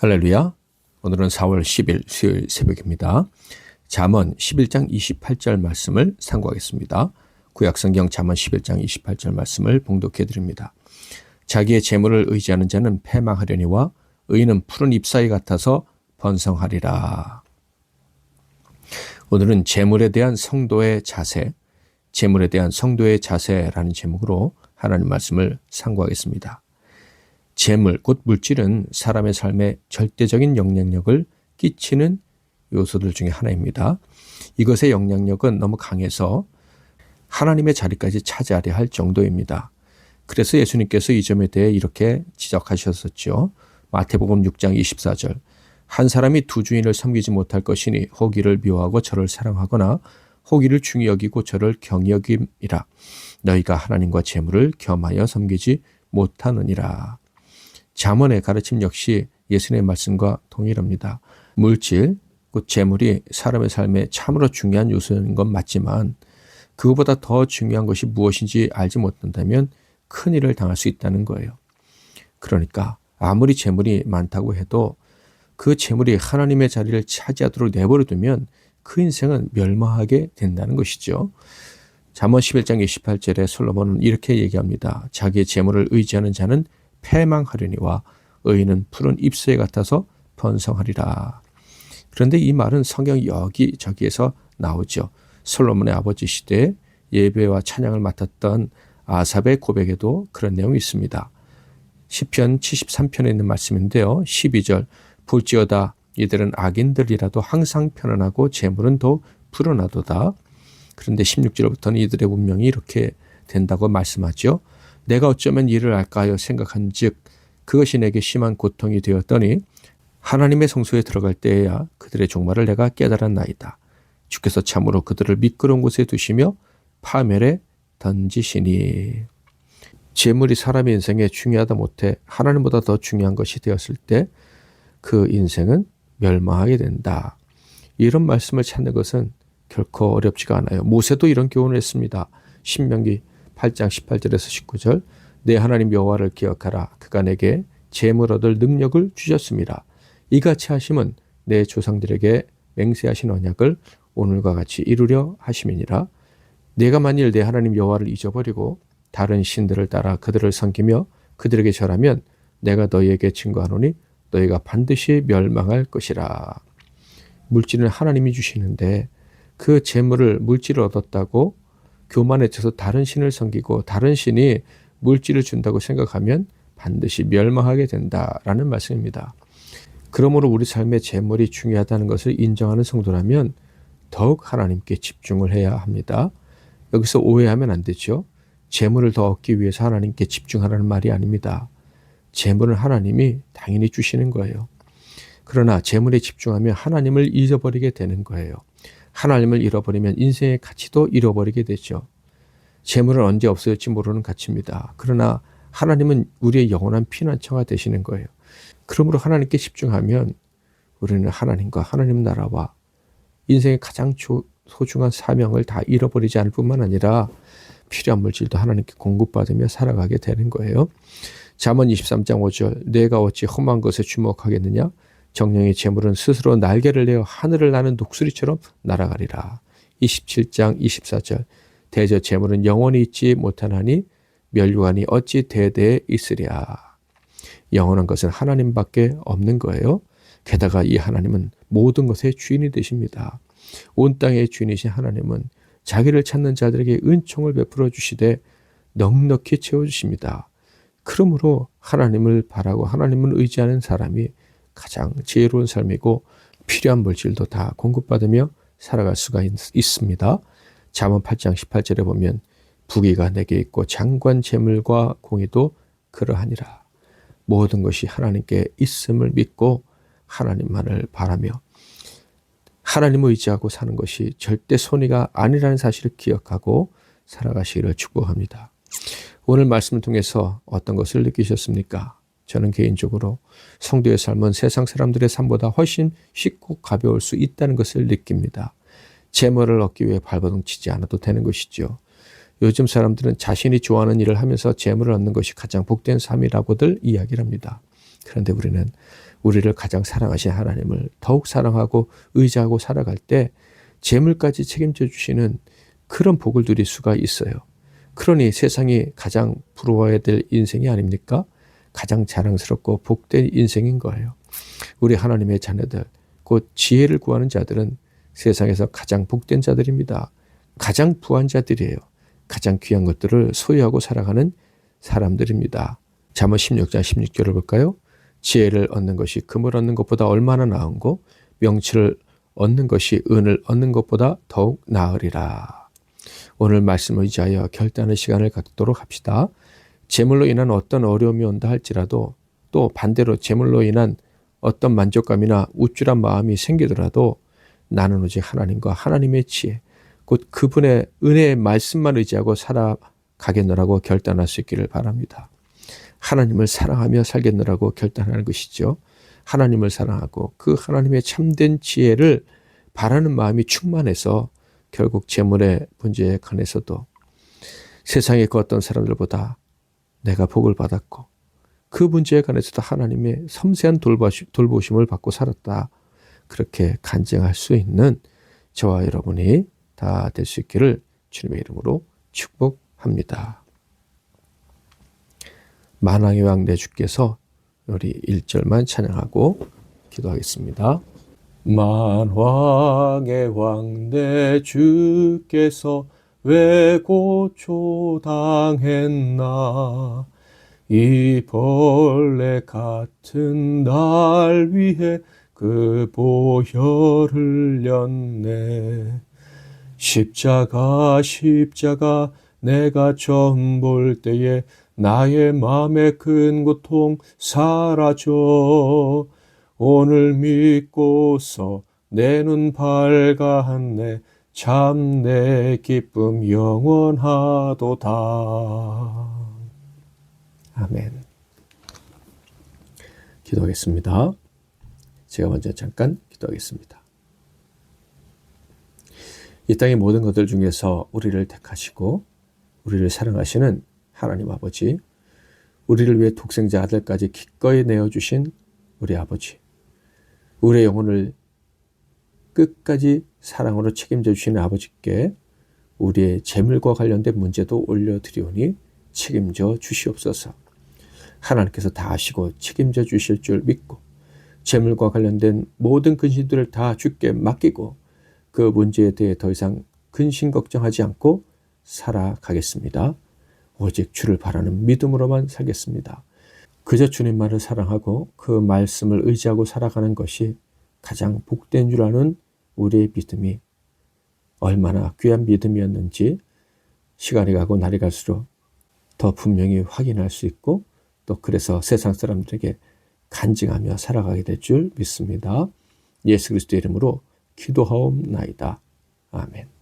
할렐루야. 오늘은 4월 10일 수요일 새벽입니다. 잠언 11장 28절 말씀을 상고하겠습니다. 구약성경 잠언 11장 28절 말씀을 봉독해 드립니다. 자기의 재물을 의지하는 자는 패망하려니와 의인은 푸른 잎사귀 같아서 번성하리라. 오늘은 재물에 대한 성도의 자세, 재물에 대한 성도의 자세라는 제목으로 하나님 말씀을 상고하겠습니다. 재물, 곧 물질은 사람의 삶에 절대적인 영향력을 끼치는 요소들 중에 하나입니다. 이것의 영향력은 너무 강해서 하나님의 자리까지 차지하려 할 정도입니다. 그래서 예수님께서 이 점에 대해 이렇게 지적하셨었죠. 마태복음 6장 24절. 한 사람이 두 주인을 섬기지 못할 것이니 호기를 미워하고 저를 사랑하거나 호기를 중히 여기고 저를 경히 여김이라. 너희가 하나님과 재물을 겸하여 섬기지 못하느니라. 잠언의 가르침 역시 예수님의 말씀과 동일합니다. 물질, 곧 재물이 사람의 삶에 참으로 중요한 요소인 건 맞지만 그것보다 더 중요한 것이 무엇인지 알지 못한다면 큰일을 당할 수 있다는 거예요. 그러니까 아무리 재물이 많다고 해도 그 재물이 하나님의 자리를 차지하도록 내버려두면 그 인생은 멸망하게 된다는 것이죠. 잠언 11장 28절에 솔로몬은 이렇게 얘기합니다. 자기의 재물을 의지하는 자는 패망하려니와 의인은 푸른 잎사귀 같아서 번성하리라. 그런데 이 말은 성경 여기저기에서 나오죠. 솔로몬의 아버지 시대에 예배와 찬양을 맡았던 아삽의 고백에도 그런 내용이 있습니다. 시편 73편에 있는 말씀인데요. 12절 볼지어다 이들은 악인들이라도 항상 편안하고 재물은 더욱 불어나도다. 그런데 16절부터는 이들의 운명이 이렇게 된다고 말씀하죠. 내가 어쩌면 이를 알까 하여 생각한 즉 그것이 내게 심한 고통이 되었더니 하나님의 성소에 들어갈 때에야 그들의 종말을 내가 깨달았나이다. 주께서 참으로 그들을 미끄러운 곳에 두시며 파멸에 던지시니. 재물이 사람의 인생에 중요하다 못해 하나님보다 더 중요한 것이 되었을 때 그 인생은 멸망하게 된다. 이런 말씀을 찾는 것은 결코 어렵지가 않아요. 모세도 이런 교훈을 했습니다. 신명기 8장 18절에서 19절 내 하나님 여호와를 기억하라. 그가 내게 재물 얻을 능력을 주셨습니다. 이같이 하심은 내 조상들에게 맹세하신 언약을 오늘과 같이 이루려 하심이니라. 내가 만일 내 하나님 여호와를 잊어버리고 다른 신들을 따라 그들을 섬기며 그들에게 절하면 내가 너희에게 증거하노니 너희가 반드시 멸망할 것이라. 물질은 하나님이 주시는데 그 재물을 물질을 얻었다고 교만해져서 다른 신을 섬기고 다른 신이 물질을 준다고 생각하면 반드시 멸망하게 된다라는 말씀입니다. 그러므로 우리 삶의 재물이 중요하다는 것을 인정하는 성도라면 더욱 하나님께 집중을 해야 합니다. 여기서 오해하면 안 되죠. 재물을 더 얻기 위해서 하나님께 집중하라는 말이 아닙니다. 재물은 하나님이 당연히 주시는 거예요. 그러나 재물에 집중하면 하나님을 잊어버리게 되는 거예요. 하나님을 잃어버리면 인생의 가치도 잃어버리게 되죠. 재물은 언제 없어질지 모르는 가치입니다. 그러나 하나님은 우리의 영원한 피난처가 되시는 거예요. 그러므로 하나님께 집중하면 우리는 하나님과 하나님 나라와 인생의 가장 소중한 사명을 다 잃어버리지 않을 뿐만 아니라 필요한 물질도 하나님께 공급받으며 살아가게 되는 거예요. 잠언 23장 5절 내가 어찌 험한 것에 주목하겠느냐 정령의 재물은 스스로 날개를 내어 하늘을 나는 독수리처럼 날아가리라. 27장 24절 대저 재물은 영원히 있지 못하나니 멸류관이 어찌 대대에 있으랴. 영원한 것은 하나님밖에 없는 거예요. 게다가 이 하나님은 모든 것의 주인이 되십니다. 온 땅의 주인이신 하나님은 자기를 찾는 자들에게 은총을 베풀어 주시되 넉넉히 채워주십니다. 그러므로 하나님을 바라고 하나님을 의지하는 사람이 가장 지혜로운 삶이고 필요한 물질도 다 공급받으며 살아갈 수가 있습니다. 잠언 8장 18절에 보면 부귀가 내게 있고 장관 재물과 공의도 그러하니라. 모든 것이 하나님께 있음을 믿고 하나님만을 바라며 하나님을 의지하고 사는 것이 절대 손해가 아니라는 사실을 기억하고 살아가시기를 축복합니다. 오늘 말씀을 통해서 어떤 것을 느끼셨습니까? 저는 개인적으로 성도의 삶은 세상 사람들의 삶보다 훨씬 쉽고 가벼울 수 있다는 것을 느낍니다. 재물을 얻기 위해 발버둥 치지 않아도 되는 것이죠. 요즘 사람들은 자신이 좋아하는 일을 하면서 재물을 얻는 것이 가장 복된 삶이라고들 이야기를 합니다. 그런데 우리는 우리를 가장 사랑하신 하나님을 더욱 사랑하고 의지하고 살아갈 때 재물까지 책임져 주시는 그런 복을 누릴 수가 있어요. 그러니 세상이 가장 부러워야 될 인생이 아닙니까? 가장 자랑스럽고 복된 인생인 거예요. 우리 하나님의 자녀들, 곧 지혜를 구하는 자들은 세상에서 가장 복된 자들입니다. 가장 부한 자들이에요. 가장 귀한 것들을 소유하고 살아가는 사람들입니다. 잠언 16장 16절을 볼까요? 지혜를 얻는 것이 금을 얻는 것보다 얼마나 나은고 명치를 얻는 것이 은을 얻는 것보다 더욱 나으리라. 오늘 말씀을 의지하여 결단의 시간을 갖도록 합시다. 재물로 인한 어떤 어려움이 온다 할지라도 또 반대로 재물로 인한 어떤 만족감이나 우쭐한 마음이 생기더라도 나는 오직 하나님과 하나님의 지혜, 곧 그분의 은혜의 말씀만 의지하고 살아가겠노라고 결단할 수 있기를 바랍니다. 하나님을 사랑하며 살겠노라고 결단하는 것이죠. 하나님을 사랑하고 그 하나님의 참된 지혜를 바라는 마음이 충만해서 결국 재물의 문제에 관해서도 세상의 그 어떤 사람들보다 내가 복을 받았고 그 문제에 관해서도 하나님의 섬세한 돌보심을 받고 살았다. 그렇게 간증할 수 있는 저와 여러분이 다 될 수 있기를 주님의 이름으로 축복합니다. 만왕의 왕 내 주께서 우리 1절만 찬양하고 기도하겠습니다. 만왕의 왕 내 주께서 왜 고초당했나 이 벌레 같은 날 위해 그 보혈 흘렸네. 십자가 내가 처음 볼 때에 나의 마음의 큰 고통 사라져 오늘 믿고서 내 눈 밝았네. 참 내 기쁨 영원하도다. 아멘. 기도하겠습니다. 제가 먼저 잠깐 기도하겠습니다. 이 땅의 모든 것들 중에서 우리를 택하시고 우리를 사랑하시는 하나님 아버지, 우리를 위해 독생자 아들까지 기꺼이 내어주신 우리 아버지, 우리의 영혼을 끝까지 사랑으로 책임져 주시는 아버지께 우리의 재물과 관련된 문제도 올려드리오니 책임져 주시옵소서. 하나님께서 다 아시고 책임져 주실 줄 믿고 재물과 관련된 모든 근심들을 다 주께 맡기고 그 문제에 대해 더 이상 근심 걱정하지 않고 살아가겠습니다. 오직 주를 바라는 믿음으로만 살겠습니다. 그저 주님만을 사랑하고 그 말씀을 의지하고 살아가는 것이 가장 복된 줄 아는 우리의 믿음이 얼마나 귀한 믿음이었는지 시간이 가고 날이 갈수록 더 분명히 확인할 수 있고 또 그래서 세상 사람들에게 간증하며 살아가게 될 줄 믿습니다. 예수 그리스도의 이름으로 기도하옵나이다. 아멘.